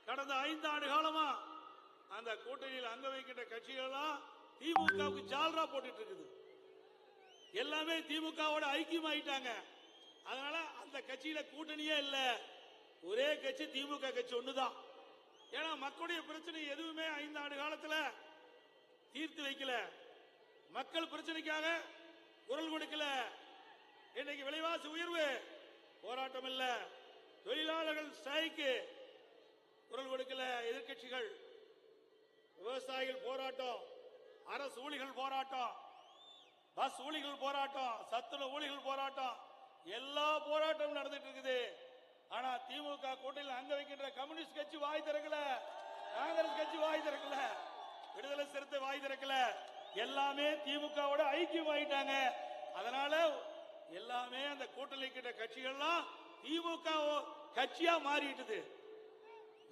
கடந்த 5 ஆண்டு காலமா அந்த கூட்டணியில் அங்க வைக்கின்ற கட்சிகள் எல்லாம் திமுகவுக்கு ஜால்ரா போட்டுட்டு இருக்குது. எல்லாமே திமுகவோட ஐக்கியம் ஆயிட்டாங்க. அதனால அந்த கட்சியில கூட்டணியே இல்ல. ஒரே கட்சி திமுக கட்சி ஒண்ணுதான். ஏன்னா மக்களுடைய பிரச்சனை எதுவுமே 5 ஆண்டு காலத்துல தீர்த்து வைக்கல. மக்கள் பிரச்சனைக்காக குரல் கொடுக்கல. இன்னைக்கு விலைவாசி உயர்வு போராட்டம் இல்ல, தொழிலாளர்கள் ஸ்ட்ரைக்கு குரல் கொடுக்கல எதிர்கட்சிகள், விவசாயிகள் போராட்டம், அரசு ஊழியர்கள் போராட்டம், பஸ் ஊழியர்கள் போராட்டம், சத்துணவு ஊழியர்கள் போராட்டம், எல்லா போராட்டமும் நடந்துட்டு இருக்குது. ஆனா திமுக கூட்டணியில் அங்க வைக்கின்ற கம்யூனிஸ்ட் கட்சி வாய் திறக்கல, காங்கிரஸ் கட்சி வாய் திறக்கல, விடுதலை சிறுத்தை வாய் திறக்கல. எல்லாமே திமுகவோட ஐக்கியம் ஆயிட்டாங்க. அதனால எல்லாமே அந்த கூட்டணியில் இருக்கின்ற கட்சிகள்லாம் திமுக கட்சியா மாறிட்டுது.